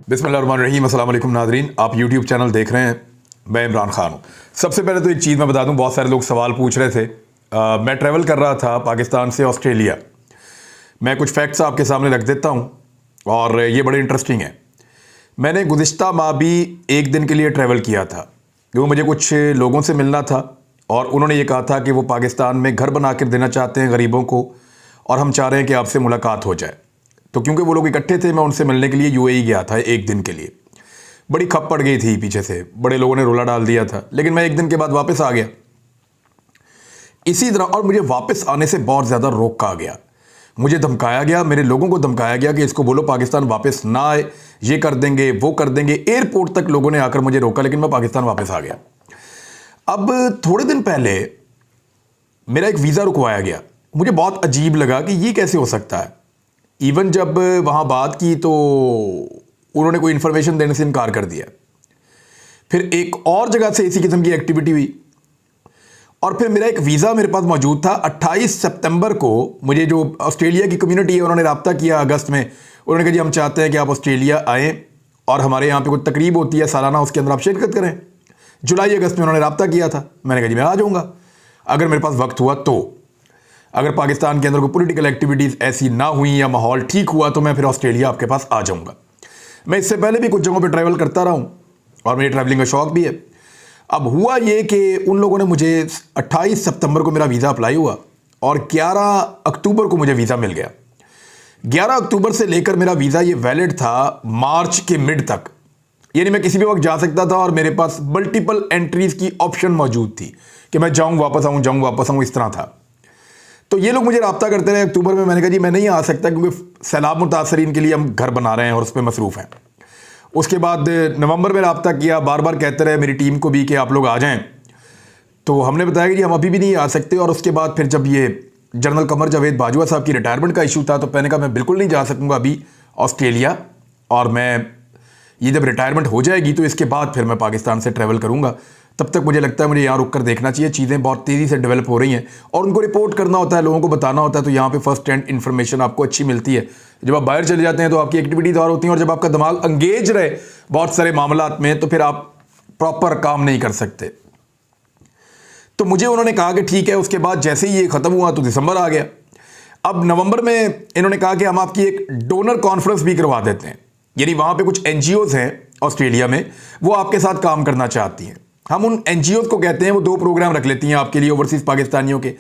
बिस्मिल्लाहिर्रहमानिर्रहीम। अस्सलाम वालेकुम नाज़रीन, आप यूट्यूब चैनल देख रहे हैं। मैं इमरान खान हूँ। सबसे पहले तो एक चीज़ मैं बता दूँ, बहुत सारे लोग सवाल पूछ रहे थे। मैं ट्रैवल कर रहा था पाकिस्तान से ऑस्ट्रेलिया। मैं कुछ फैक्ट्स आपके सामने रख देता हूँ और ये बड़े इंटरेस्टिंग हैं। मैंने गुज़िश्ता माह भी एक दिन के लिए ट्रैवल किया था, क्योंकि मुझे कुछ लोगों से मिलना था और उन्होंने ये कहा था कि वो पाकिस्तान में घर बना कर देना चाहते हैं गरीबों को, और हम चाह रहे हैं कि आपसे मुलाकात हो जाए। तो क्योंकि वो लोग इकट्ठे थे, मैं उनसे मिलने के लिए यूएई गया था एक दिन के लिए। बड़ी खप पड़ गई थी पीछे से, बड़े लोगों ने रोला डाल दिया था, लेकिन मैं एक दिन के बाद वापस आ गया इसी तरह। और मुझे वापस आने से बहुत ज़्यादा रोका गया, मुझे धमकाया गया, मेरे लोगों को धमकाया गया कि इसको बोलो पाकिस्तान वापस ना आए, ये कर देंगे वो कर देंगे। एयरपोर्ट तक लोगों ने आकर मुझे रोका, लेकिन मैं पाकिस्तान वापस आ गया। अब थोड़े दिन पहले मेरा एक वीज़ा रुकवाया गया। मुझे बहुत अजीब लगा कि ये कैसे हो सकता है। इवन जब वहाँ बात की तो उन्होंने कोई इन्फॉर्मेशन देने से इनकार कर दिया। फिर एक और जगह से इसी किस्म की एक्टिविटी हुई और फिर मेरा एक वीज़ा मेरे पास मौजूद था। 28 सितंबर को मुझे जो ऑस्ट्रेलिया की कम्युनिटी है उन्होंने रब्ता किया अगस्त में। उन्होंने कहा जी हम चाहते हैं कि आप ऑस्ट्रेलिया आएँ और हमारे यहाँ पे कोई तकरीब होती है सालाना, उसके अंदर आप शिरकत करें। जुलाई अगस्त में उन्होंने रब्ता किया था। मैंने कहा जी मैं आ जाऊँगा अगर मेरे पास वक्त हुआ तो। अगर पाकिस्तान के अंदर कोई पॉलिटिकल एक्टिविटीज़ ऐसी ना हुई या माहौल ठीक हुआ तो मैं फिर ऑस्ट्रेलिया आपके पास आ जाऊँगा। मैं इससे पहले भी कुछ जगहों पे ट्रैवल करता रहा हूँ और मेरी ट्रैवलिंग का शौक़ भी है। अब हुआ ये कि उन लोगों ने मुझे 28 सितंबर को मेरा वीज़ा अप्लाई हुआ और 11 अक्टूबर को मुझे वीज़ा मिल गया। 11 अक्टूबर से लेकर मेरा वीज़ा ये वैलिड था मार्च के मिड तक, यानी मैं किसी भी वक्त जा सकता था और मेरे पास मल्टीपल एंट्रीज़ की ऑप्शन मौजूद थी कि मैं जाऊँ वापस आऊँ, जाऊँ वापस आऊँ, इस तरह था। तो ये लोग मुझे रब्ता करते रहे अक्टूबर में। मैंने कहा जी मैं नहीं आ सकता क्योंकि सैलाब मुतासरीन के लिए हम घर बना रहे हैं और उस पर मसरूफ़ हैं। उसके बाद नवंबर में रब्ता किया, बार बार कहते रहे मेरी टीम को भी कि आप लोग आ जाएं। तो हमने बताया कि जी हम अभी भी नहीं आ सकते। और उसके बाद फिर जब ये जनरल कमर जावेद बाजवा साहब की रिटायरमेंट का इशू था तो मैंने कहा मैं बिल्कुल नहीं जा सकूँगा अभी ऑस्ट्रेलिया, और मैं ये जब रिटायरमेंट हो जाएगी तो इसके बाद फिर मैं पाकिस्तान से ट्रैवल करूँगा। तब तक मुझे लगता है मुझे यहाँ रुक कर देखना चाहिए, चीज़ें बहुत तेज़ी से डेवलप हो रही हैं और उनको रिपोर्ट करना होता है, लोगों को बताना होता है। तो यहाँ पे फर्स्ट हैंड इन्फॉर्मेशन आपको अच्छी मिलती है। जब आप बाहर चले जाते हैं तो आपकी एक्टिविटीज़ और होती हैं, और जब आपका दिमाग अंगेज रहे बहुत सारे मामलात में तो फिर आप प्रॉपर काम नहीं कर सकते। तो मुझे उन्होंने कहा कि ठीक है। उसके बाद जैसे ही ये ख़त्म हुआ तो दिसंबर आ गया। अब नवंबर में इन्होंने कहा कि हम आपकी एक डोनर कॉन्फ्रेंस भी करवा देते हैं, यानी वहाँ पे कुछ एनजीओज़ हैं ऑस्ट्रेलिया में, वो आपके साथ काम करना चाहती हैं। हम उन एनजीओज़ को कहते हैं, वो 2 प्रोग्राम रख लेती हैं आपके लिए ओवरसीज़ पाकिस्तानियों के।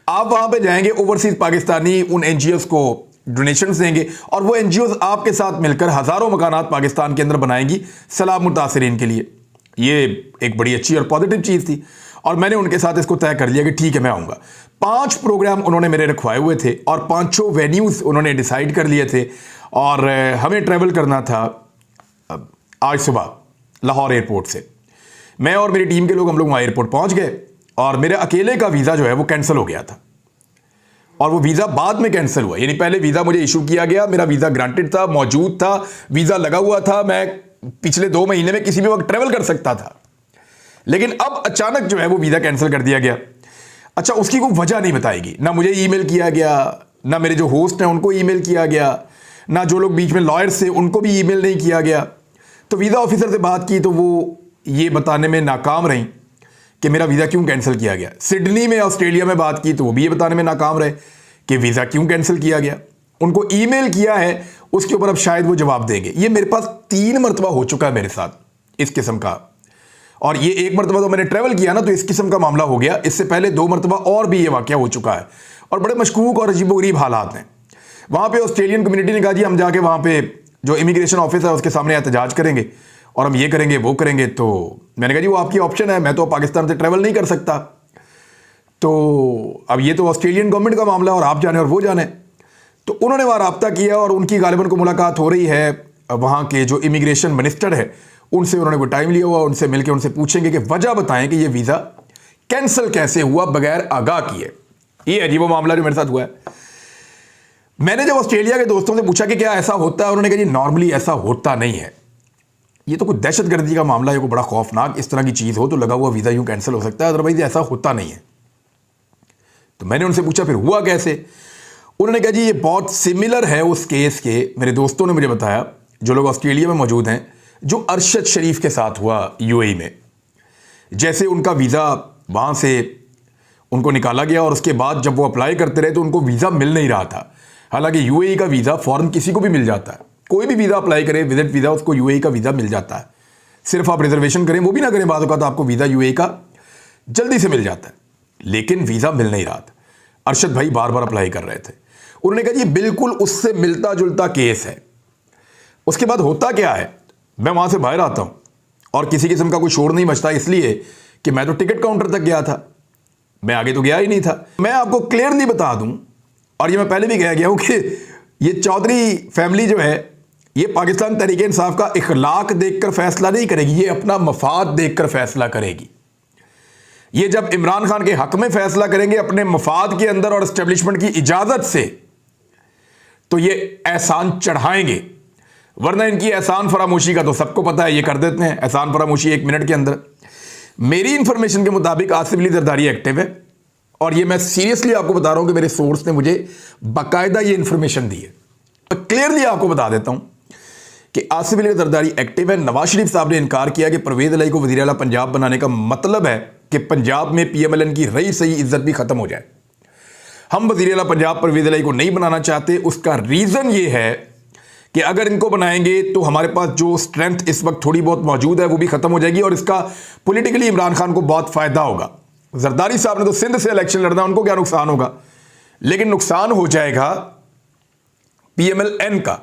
आप वहाँ पे जाएंगे, ओवरसीज़ पाकिस्तानी उन एनजीओज़ को डोनेशंस देंगे और वो एनजीओज़ आपके साथ मिलकर हज़ारों मकानात पाकिस्तान के अंदर बनाएंगी सैलाब मुतासरीन के लिए। ये एक बड़ी अच्छी और पॉजिटिव चीज़ थी और मैंने उनके साथ इसको तय कर लिया कि ठीक है मैं आऊँगा। 5 प्रोग्राम उन्होंने मेरे रखवाए हुए थे और 5 वेन्यूज़ उन्होंने डिसाइड कर लिए थे। और हमें ट्रैवल करना था आज सुबह लाहौर एयरपोर्ट से। मैं और मेरी टीम के लोग हम लोग वहाँ एयरपोर्ट पहुँच गए और मेरे अकेले का वीज़ा जो है वो कैंसिल हो गया था। और वो वीज़ा बाद में कैंसिल हुआ, यानी पहले वीज़ा मुझे इशू किया गया, मेरा वीज़ा ग्रांटेड था, मौजूद था, वीज़ा लगा हुआ था, मैं पिछले 2 महीने में किसी भी वक्त ट्रैवल कर सकता था। लेकिन अब अचानक जो है वो वीज़ा कैंसिल कर दिया गया। अच्छा, उसकी कोई वजह नहीं बताएगी, ना मुझे ईमेल किया गया, ना मेरे जो होस्ट हैं उनको ईमेल किया गया, ना जो लोग बीच में लॉयर्स थे उनको भी ईमेल नहीं किया गया। तो वीज़ा ऑफिसर से बात की तो वो ये बताने में नाकाम रही कि मेरा वीज़ा क्यों कैंसिल किया गया। सिडनी में ऑस्ट्रेलिया में बात की तो वो भी ये बताने में नाकाम रहे कि वीज़ा क्यों कैंसिल किया गया। उनको ईमेल किया है, उसके ऊपर अब शायद वो जवाब देंगे। ये मेरे पास 3 मरतबा हो चुका है मेरे साथ इस किस्म का, और ये एक मरतबा तो मैंने ट्रैवल किया ना तो इस किस्म का मामला हो गया। इससे पहले 2 मरतबा और भी ये वाक़या हो चुका है और बड़े मशकूक और अजीबोगरीब हालात हैं। वहाँ पे ऑस्ट्रेलियन कम्युनिटी ने कहा जी हम जाके वहाँ पे जो इमिग्रेशन ऑफिस है उसके सामने एहतजाज करेंगे और हम ये करेंगे वो करेंगे। तो मैंने कहा जी वो आपकी ऑप्शन है, मैं तो पाकिस्तान से ट्रैवल नहीं कर सकता। तो अब ये तो ऑस्ट्रेलियन गवर्नमेंट का मामला है और आप जाने और वो जाने। तो उन्होंने वहाँ रब्ता किया और उनकी गालिबन को मुलाकात हो रही है वहाँ के जो इमिग्रेशन मिनिस्टर है उनसे। उन्होंने कोई टाइम लिया हुआ, उनसे मिलकर उनसे पूछेंगे कि वजह बताएं कि ये वीज़ा कैंसिल कैसे हुआ बगैर आगाह किए। ये अजीब मामला जो मेरे साथ हुआ है। मैंने जब ऑस्ट्रेलिया के दोस्तों से पूछा कि क्या ऐसा होता है, उन्होंने कहा जी नॉर्मली ऐसा होता नहीं है, ये तो कुछ दहशतगर्दी का मामला है, कोई बड़ा खौफनाक इस तरह की चीज़ हो तो लगा हुआ वीज़ा यूँ कैंसिल हो सकता है, अदरवाइज ऐसा होता नहीं है। तो मैंने उनसे पूछा फिर हुआ कैसे। उन्होंने कहा जी ये बहुत सिमिलर है उस केस के। मेरे दोस्तों ने मुझे बताया जो लोग ऑस्ट्रेलिया में मौजूद हैं, जो अरशद शरीफ के साथ हुआ यूएई में, जैसे उनका वीज़ा वहाँ से उनको निकाला गया और उसके बाद जब वो अप्लाई करते रहे तो उनको वीज़ा मिल नहीं रहा था। हालांकि यूएई का वीज़ा फ़ौरन किसी को भी मिल जाता है, कोई भी वीज़ा अप्लाई करे विजिट वीज़ा, उसको यूएई का वीज़ा मिल जाता है। सिर्फ आप रिजर्वेशन करें, वो भी ना करें बाद का, तो आपको वीज़ा यूएई का जल्दी से मिल जाता है। लेकिन वीज़ा मिल नहीं रहा था। अरशद भाई बार बार अप्लाई कर रहे थे। उन्होंने कहा ये बिल्कुल उससे मिलता जुलता केस है। उसके बाद होता क्या है, मैं वहाँ से बाहर आता हूँ और किसी किस्म का कोई शोर नहीं मचता, इसलिए कि मैं तो टिकट काउंटर तक गया था, मैं आगे तो गया ही नहीं था। मैं आपको क्लियरली बता दूं, और ये मैं पहले भी कह गया हूं कि ये चौधरी फैमिली जो है, ये पाकिस्तान तहरीक इंसाफ का इखलाक देखकर फैसला नहीं करेगी, ये अपना मफाद देखकर फैसला करेगी। ये जब इमरान खान के हक में फैसला करेंगे अपने मफाद के अंदर और एस्टेब्लिशमेंट की इजाजत से, तो ये एहसान चढ़ाएंगे। वरना इनकी एहसान फरामोशी का तो सबको पता है, ये कर देते हैं एहसान फरामोशी 1 मिनट के अंदर। मेरी इंफॉर्मेशन के मुताबिक आसिफ अली जरदारी एक्टिव है, और ये मैं सीरियसली आपको बता रहा हूं कि मेरे सोर्स ने मुझे बाकायदा ये इंफॉर्मेशन दी है। मैं क्लियरली आपको बता देता हूं कि आसिफ अली जरदारी एक्टिव है। नवाज शरीफ साहब ने इनकार किया कि परवेज इलाही को वज़ीर आला पंजाब बनाने का मतलब है कि पंजाब में PMLN की रही सही इज्जत भी खत्म हो जाए। हम वज़ीर आला पंजाब परवेज इलाही को नहीं बनाना चाहते। उसका रीजन ये है कि अगर इनको बनाएंगे तो हमारे पास जो स्ट्रेंथ इस वक्त थोड़ी बहुत मौजूद है वो भी खत्म हो जाएगी, और इसका पॉलिटिकली इमरान खान को बहुत फायदा होगा। जरदारी साहब ने तो सिंध से इलेक्शन लड़ना, उनको क्या नुकसान होगा, लेकिन नुकसान हो जाएगा PMLN का,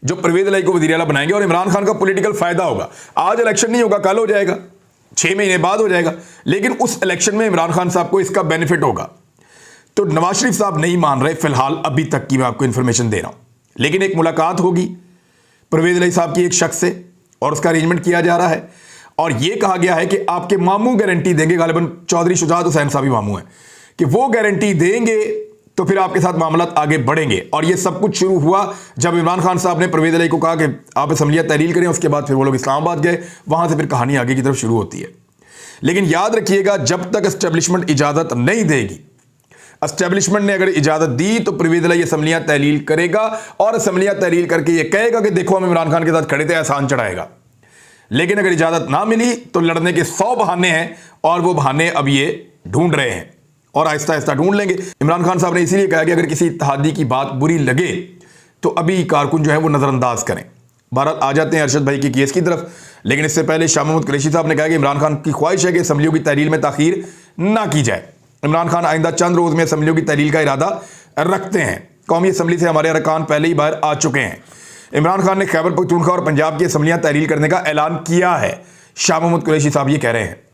जो परवेज इलाही को वज़ीर आला बनाएंगे, और इमरान खान का पॉलिटिकल फायदा होगा। आज इलेक्शन नहीं होगा, कल हो जाएगा, 6 महीने बाद हो जाएगा, लेकिन उस इलेक्शन में इमरान खान साहब को इसका बेनिफिट होगा। तो नवाज शरीफ साहब नहीं मान रहे फिलहाल, अभी तक की मैं आपको इंफॉर्मेशन दे रहा हूं। लेकिन एक मुलाकात होगी परवेज इलाही साहब की एक शख्स से, और उसका अरेंजमेंट किया जा रहा है, और यह कहा गया है कि आपके मामू गारंटी देंगे, गालिबन चौधरी शुजात हुसैन साहब ही मामू हैं, कि वो गारंटी देंगे तो फिर आपके साथ मामलात आगे बढ़ेंगे। और ये सब कुछ शुरू हुआ जब इमरान खान साहब ने परवेज इलाही को कहा कि आप असम्बलियाँ तहरील करें, उसके बाद फिर वो लोग इस्लामाबाद गए, वहां से फिर कहानी आगे की तरफ शुरू होती है। लेकिन याद रखिएगा, जब तक एस्टेब्लिशमेंट इजाजत नहीं देगी, एस्टेब्लिशमेंट ने अगर इजाजत दी तो परवेज इलाही असम्बलियां तहलील करेगा, और असम्बलियां तहलील करके ये कहेगा कि देखो हम इमरान खान के साथ खड़े थे, एहसान चढ़ाएगा। लेकिन अगर इजाजत ना मिली तो लड़ने के 100 बहाने हैं, और वो बहाने अब ये ढूंढ रहे हैं और आहिस्ता आहिस्ता ढूंढ लेंगे। इमरान खान साहब ने इसीलिए कहा कि अगर किसी इत्तेहादी की बात बुरी लगे तो अभी कारकुन जो है वो नजरअंदाज करें। भारत आ जाते हैं अरशद भाई के केस की तरफ, लेकिन इससे पहले शाह महमूद कुरैशी साहब ने कहा कि इमरान खान की ख्वाहिश है कि असम्बलियों की तहरील में ताखीर ना की जाए। इमरान खान आइंदा चंद रोज में असम्बलियों की तहरील का इरादा रखते हैं। कौमी असम्बली से हमारे अरकान पहले ही बाहर आ चुके हैं। इमरान खान ने खैबर पख्तूनख्वा और पंजाब की असम्बलियां तहरील करने का ऐलान किया है। शाह महमूद कुरैशी साहब ये कह रहे हैं।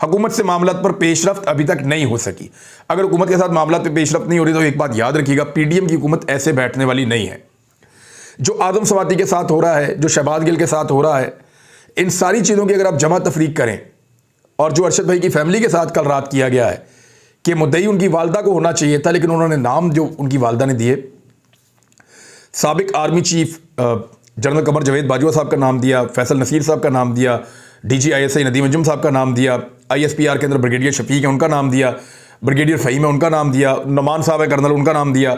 हुकूमत से मामलात पर पेशरफ्त अभी तक नहीं हो सकी। अगर हुकूमत के साथ मामलात पर पेशरफ्त नहीं हो रही तो एक बात याद रखिएगा, PDM की हुकूमत ऐसे बैठने वाली नहीं है। जो आदम सवाती के साथ हो रहा है, जो शहबाज गिल के साथ हो रहा है, इन सारी चीज़ों की अगर आप जमा तफरीक करें, और जो अरशद भाई की फैमिली के साथ कल रात किया गया है कि मुद्दई उनकी वालदा को होना चाहिए था, लेकिन उन्होंने नाम जो उनकी वालदा ने दिए, साबिक army chief general Qamar Javed Bajwa साहब का नाम दिया, फैसल नसीर साहब का नाम दिया, DG ISI नदीम अंजुम साहब का नाम दिया, ISPR के अंदर ब्रिगेडियर शफीक है उनका नाम दिया, ब्रिगेडियर फ़हीम है उनका नाम दिया, नमान साहब है कर्नल उनका नाम दिया,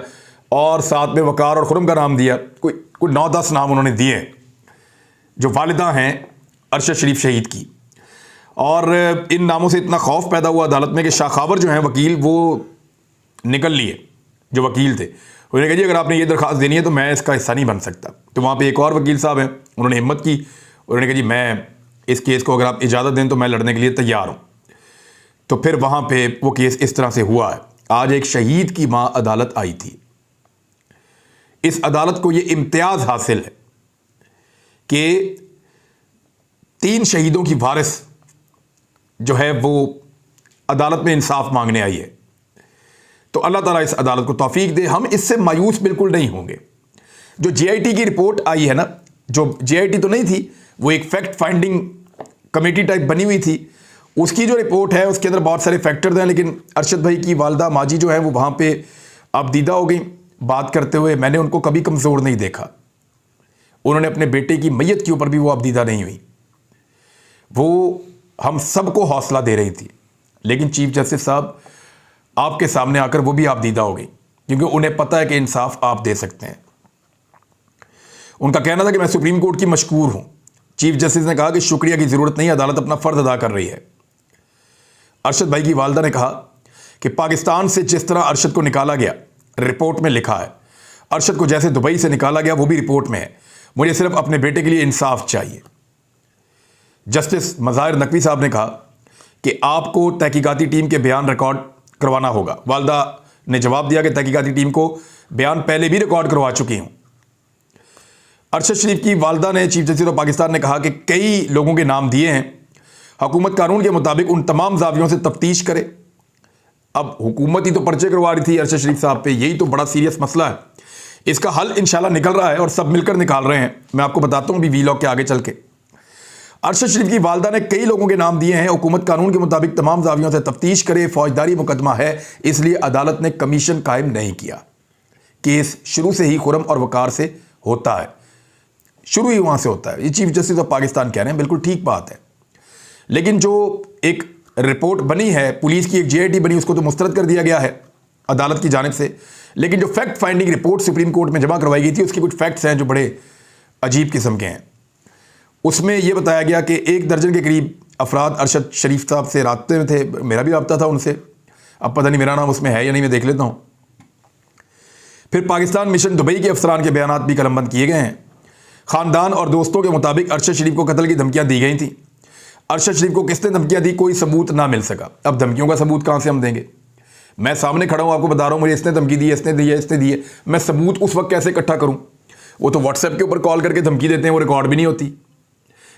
और साथ में वकार और खुरम का नाम दिया। कोई 9-10 नाम उन्होंने दिए जो वालिदा हैं अरशद शरीफ शहीद की। और इन नामों से इतना खौफ पैदा हुआ अदालत में कि शाखावर जो हैं वकील, वो निकल लिए जो वकील थे। उन्होंने कहा जी अगर आपने ये दरख्वास्त देनी है तो मैं इसका हिस्सा नहीं बन सकता। तो वहाँ पे एक और वकील साहब हैं, उन्होंने हिम्मत की, उन्होंने कहा जी मैं इस केस को अगर आप इजाज़त दें तो मैं लड़ने के लिए तैयार हूँ। तो फिर वहाँ पे वो केस इस तरह से हुआ है। आज एक शहीद की माँ अदालत आई थी। इस अदालत को ये इम्तियाज़ हासिल है कि 3 शहीदों की वारिस जो है वो अदालत में इंसाफ मांगने आई है। तो अल्लाह ताला इस अदालत को तौफीक दे। हम इससे मायूस बिल्कुल नहीं होंगे। जो JIT की रिपोर्ट आई है ना, जो JIT तो नहीं थी, वो एक फैक्ट फाइंडिंग कमेटी टाइप बनी हुई थी, उसकी जो रिपोर्ट है उसके अंदर बहुत सारे फैक्टर्स हैं। लेकिन अरशद भाई की वालदा माजी जो है वो वहाँ पे अबदीदा हो गई बात करते हुए। मैंने उनको कभी कमज़ोर नहीं देखा। उन्होंने अपने बेटे की मैयत के ऊपर भी वो अबदीदा नहीं हुई। वो हम सबको हौसला दे रही थी। लेकिन चीफ जस्टिस साहब आपके सामने आकर वो भी अबदीदा हो गई, क्योंकि उन्हें पता है कि इंसाफ आप दे सकते हैं। उनका कहना था कि मैं सुप्रीम कोर्ट की मशकूर हूं। चीफ जस्टिस ने कहा कि शुक्रिया की जरूरत नहीं, अदालत अपना फर्ज अदा कर रही है। अरशद भाई की वालदा ने कहा कि पाकिस्तान से जिस तरह अरशद को निकाला गया रिपोर्ट में लिखा है, अरशद को जैसे दुबई से निकाला गया वो भी रिपोर्ट में है। मुझे सिर्फ अपने बेटे के लिए इंसाफ चाहिए। जस्टिस मज़ाहिर नकवी साहब ने कहा कि आपको तहकीकाती टीम के बयान रिकॉर्ड करवाना होगा। वालदा ने जवाब दिया कि तहकीकाती टीम को बयान पहले भी रिकॉर्ड करवा चुकी हूं। अरशद शरीफ की वालदा ने चीफ जस्टिस ऑफ पाकिस्तान ने कहा कि कई लोगों के नाम दिए हैं, हुकूमत कानून के मुताबिक उन तमाम जावियों से तफ्तीश करे। अब हुकूमत ही तो पर्चे करवा रही थी अरशद शरीफ साहब पे, यही तो बड़ा सीरियस मसला है। इसका हल इंशाल्लाह निकल रहा है और सब मिलकर निकाल रहे हैं। मैं आपको बताता हूं अभी वीलॉग के आगे चल के। अरशद शरीफ की वालदा ने कई लोगों के नाम दिए हैं, हुकूमत कानून के मुताबिक तमाम जावियों से तफ्तीश करे, फौजदारी मुकदमा है, इसलिए अदालत ने कमीशन कायम नहीं किया। केस शुरू से ही खुरम और वकार से होता है, शुरू ही वहां से होता है। ये चीफ जस्टिस ऑफ पाकिस्तान कह रहे हैं, बिल्कुल ठीक बात है। लेकिन जो एक रिपोर्ट बनी है, पुलिस की एक JIT बनी, उसको तो मुस्तरद कर दिया गया है अदालत की जानिब से। लेकिन जो fact finding report supreme court में जमा करवाई गई थी, उसके कुछ फैक्ट्स हैं जो बड़े अजीब किस्म के हैं। उसमें यह बताया गया कि 1 दर्जन के करीब अफराद अरशद शरीफ साहब से राब्ते में थे। मेरा भी राब्ता था उनसे, अब पता नहीं मेरा नाम उसमें है या नहीं, मैं देख लेता हूं। फिर पाकिस्तान मिशन दुबई के अफसरान के बयान भी कलमबंद किए गए हैं। खानदान और दोस्तों के मुताबिक अरशद शरीफ को कत्ल की धमकियां दी गई थी। अरशद शरीफ को किसने धमकियां दी, कोई सबूत ना मिल सका। अब धमकियों का सबूत कहां से हम देंगे? मैं सामने खड़ा हूं, आपको बता रहा हूं मुझे इसने धमकी दी है, इसने दी है, इसने दी है। मैं सबूत उस वक्त कैसे इकट्ठा करूं? वो तो व्हाट्सएप के ऊपर कॉल करके धमकी देते हैं, वो रिकॉर्ड भी नहीं होती।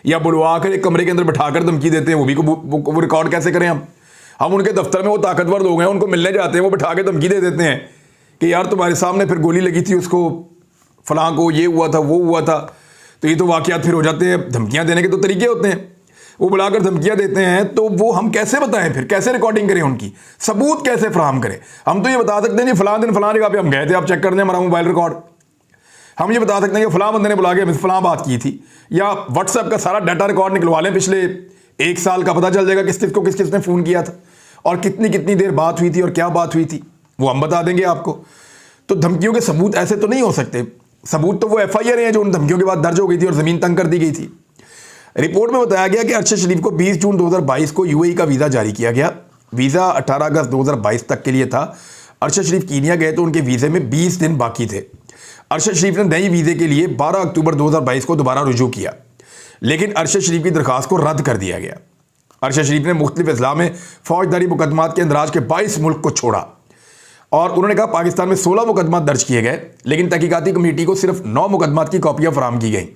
या बुलवा कर एक कमरे के अंदर बैठाकर धमकी देते हैं, वो रिकॉर्ड कैसे करें हम उनके दफ्तर में वो ताकतवर लोग हैं, उनको मिलने जाते हैं, वो बैठा के धमकी दे देते हैं कि यार तुम्हारे सामने फिर गोली लगी थी उसको, फलां को, ये हुआ था, वो हुआ था। तो ये तो वाकयात फिर हो जाते हैं। धमकियां देने के तो तरीके होते हैं, वो बुलाकर धमकियां देते हैं, तो वो हम कैसे बताएं, फिर कैसे रिकॉर्डिंग करें, उनकी सबूत कैसे फराहम करें? हम तो ये बता सकते हैं जी फलां दिन फलां जगह पे हम गए थे, आप चेक कर दें हमारा मोबाइल रिकॉर्ड। हम ये बता सकते हैं कि फलां बंदे ने बुला के हमें फलां बात की थी, या व्हाट्सएप का सारा डाटा रिकॉर्ड निकलवा लें पिछले 1 साल का, पता चल जाएगा किस किस को किस किसने फ़ोन किया था और कितनी कितनी देर बात हुई थी और क्या बात हुई थी, वो हम बता देंगे आपको। तो धमकियों के सबूत ऐसे तो नहीं हो सकते। सबूत तो वो FIR हैं जो उन धमकियों के बाद दर्ज हो गई थी और ज़मीन तंग कर दी गई थी। रिपोर्ट में बताया गया कि अरशद शरीफ को 20 जून 2022 को UAE का वीज़ा जारी किया गया। वीज़ा 18 अगस्त 2022 तक के लिए था। अरशद शरीफ कीनिया गए तो उनके वीज़े में 20 दिन बाकी थे। अरशद शरीफ ने नई वीज़े के लिए 12 अक्टूबर 2022 को दोबारा रुजू किया, लेकिन अरशद शरीफ की दरख्वास्त को रद्द कर दिया गया। अरशद शरीफ ने मुख्तलिफ अजला में फौजदारी मुकदमात के अंदराज के 22 मुल्क को छोड़ा और उन्होंने कहा पाकिस्तान में 16 मुकदमा दर्ज किए गए, लेकिन तहकीकाती कमेटी को सिर्फ 9 मुकदमात की कॉपियां फराहम की गई।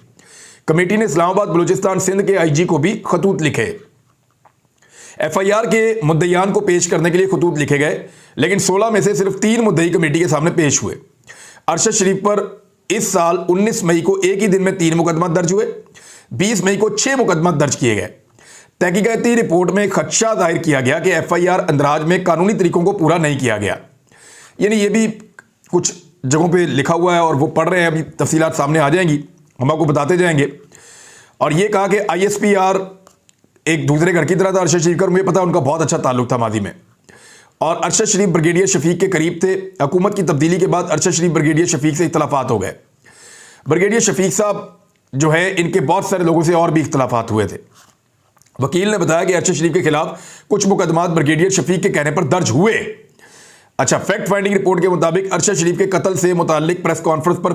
कमेटी ने इस्लामाबाद, बलूचिस्तान, सिंध के IG को भी खतूत लिखे। FIR के मुद्दईयान को पेश करने के लिए खतूत लिखे गए, लेकिन 16 में से सिर्फ 3 मुद्दई कमेटी के सामने पेश हुए। अरशद शरीफ पर इस साल 19 मई को एक ही दिन में 3 मुकदमा दर्ज हुए, 20 मई को 6 मुकदमा दर्ज किए गए। तहकीकाती रिपोर्ट में खदशा जाहिर किया गया कि FIR अंदराज में कानूनी तरीकों को पूरा नहीं किया गया। यानी ये भी कुछ जगहों पे लिखा हुआ है और वो पढ़ रहे हैं, अभी तफसीलात सामने आ जाएंगी, हम आपको बताते जाएंगे। और ये कहा कि ISPR एक दूसरे घर की तरह था अरशद शरीफ का, मुझे पता उनका बहुत अच्छा ताल्लुक था माजी में, और अरशद शरीफ ब्रिगेडियर शफीक के करीब थे। हुकूमत की तब्दीली के बाद अरशद शरीफ ब्रिगेडियर शफीक से इख्तलाफात हो गए। ब्रिगेडियर शफीक साहब जो है, इनके बहुत सारे लोगों से और भी इख्तलाफात हुए थे। वकील ने बताया कि अरशद शरीफ के खिलाफ कुछ मुकदमात ब्रिगेडियर शफीक के कहने पर दर्ज हुए। अच्छा, फैक्ट फाइंडिंग रिपोर्ट के मुताबिक अरशद शरीफ के कत्ल से मुतालिक प्रेस कॉन्फ्रेंस पर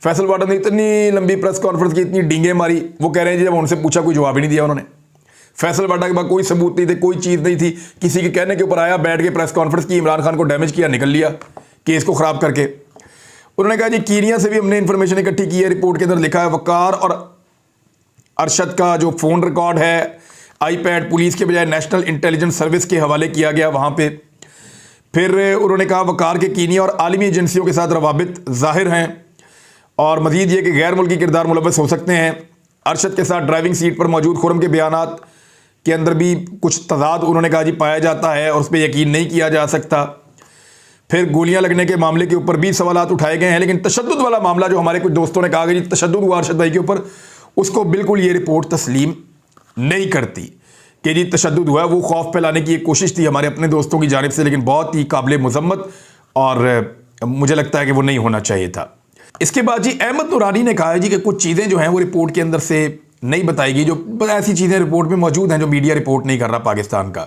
फैसल वाडा ने इतनी लंबी प्रेस कॉन्फ्रेंस की, इतनी डींगे मारी। वो कह रहे हैं जी जब उनसे पूछा कोई जवाब ही नहीं दिया उन्होंने। फैसल वाडा के बाद कोई सबूत नहीं थे, कोई चीज़ नहीं थी, किसी के कहने के ऊपर आया, बैठ के प्रेस कॉन्फ्रेंस की, इमरान खान को डैमेज किया, निकल लिया केस को ख़राब करके। उन्होंने कहा जी कीनिया से भी हमने इंफॉर्मेशन इकट्ठी की है, रिपोर्ट के अंदर लिखा है वकार और अरशद का जो फ़ोन रिकॉर्ड है, iPad पुलिस के बजाय नेशनल इंटेलिजेंस सर्विस के हवाले किया गया वहाँ पे। फिर उन्होंने कहा वकार के कीनिया और आलमी एजेंसियों के साथ रवाबित ज़ाहिर हैं और मजीद ये कि गैर मुल्की किरदार मुलव्वस हो सकते हैं। अरशद के साथ ड्राइविंग सीट पर मौजूद खुरम के बयानात के अंदर भी कुछ तजाद उन्होंने कहा जी पाया जाता है और उस पर यकीन नहीं किया जा सकता। फिर गोलियां लगने के मामले के ऊपर भी सवालात उठाए गए हैं, लेकिन तशद्दुद वाला मामला जो हमारे कुछ दोस्तों ने कहा कि जी तशद्दुद हुआ अरशद भाई के ऊपर, उसको बिल्कुल ये रिपोर्ट तस्लीम नहीं करती कि जी तशद्दुद हुआ है। वो खौफ फैलाने की एक कोशिश थी हमारे अपने दोस्तों की जानिब से, लेकिन बहुत ही काबिल मुज़म्मत और मुझे लगता है कि वो नहीं होना चाहिए था। इसके बाद जी अहमद नूरानी ने कहा है जी कि कुछ चीज़ें जो हैं वो रिपोर्ट के अंदर से नहीं बताएगी, जो ऐसी चीज़ें रिपोर्ट में मौजूद हैं जो मीडिया रिपोर्ट नहीं कर रहा पाकिस्तान का।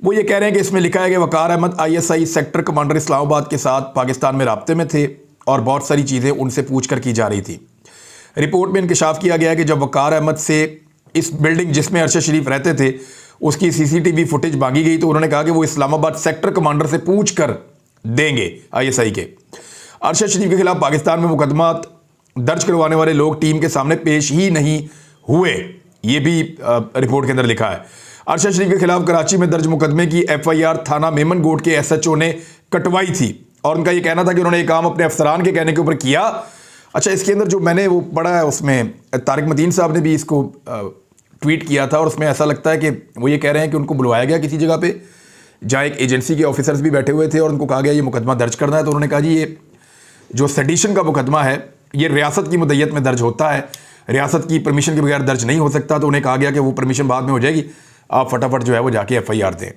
वो ये कह रहे हैं कि इसमें लिखा है कि Waqar Ahmed ISI sector commander Islamabad के साथ पाकिस्तान में राब्ते में थे और बहुत सारी चीज़ें उनसे पूछ कर की जा रही थी। रिपोर्ट में इंकशाफ किया गया कि जब वकार अहमद से इस बिल्डिंग जिसमें अरशद शरीफ रहते थे उसकी CCTV फुटेज मांगी गई तो उन्होंने कहा कि वो इस्लामाबाद सेक्टर कमांडर से पूछ कर देंगे ISI के। अरशद शरीफ के खिलाफ पाकिस्तान में मुकदमा दर्ज करवाने वाले लोग टीम के सामने पेश ही नहीं हुए, ये भी रिपोर्ट के अंदर लिखा है। अरशद शरीफ के खिलाफ कराची में दर्ज मुकदमे की FIR थाना मेमनगोट के SHO ने कटवाई थी और उनका ये कहना था कि उन्होंने ये काम अपने अफसरान के कहने के ऊपर किया। अच्छा, इसके अंदर जो मैंने वो पढ़ा है उसमें तारिक मतीन साहब ने भी इसको ट्वीट किया था और उसमें ऐसा लगता है कि वो ये कह रहे हैं कि उनको बुलवाया गया किसी जगह पे जहाँ एक एजेंसी के ऑफिसर्स भी बैठे हुए थे और उनको कहा गया ये मुकदमा दर्ज करना है। तो उन्होंने कहा जी ये जो सेडिशन का मुकदमा है ये रियासत की मुद्दत में दर्ज होता है, रियासत की परमिशन के बगैर दर्ज नहीं हो सकता। तो उन्हें कहा गया कि वो परमिशन बाद में हो जाएगी, आप फटाफट जो है वो जाके FIR दें।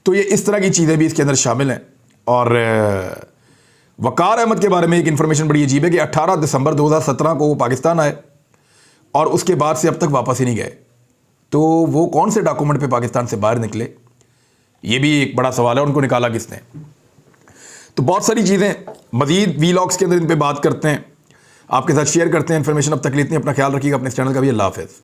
तो ये इस तरह की चीज़ें भी इसके अंदर शामिल हैं। और वकार अहमद के बारे में एक इन्फॉर्मेशन बड़ी अजीब है कि 18 दिसंबर 2017 को वो पाकिस्तान आए और उसके बाद से अब तक वापस ही नहीं गए। तो वो कौन से डॉक्यूमेंट पे पाकिस्तान से बाहर निकले, ये भी एक बड़ा सवाल है, उनको निकाला किसने। तो बहुत सारी चीज़ें मजीद वीलॉग्स के अंदर इन पे बात करते हैं, आपके साथ शेयर करते हैं इन्फॉर्मेशन। अब तक इतनी, अपना ख्याल रखिएगा, अपने इस चैनल का भी। अल्लाह हाफ़िज़।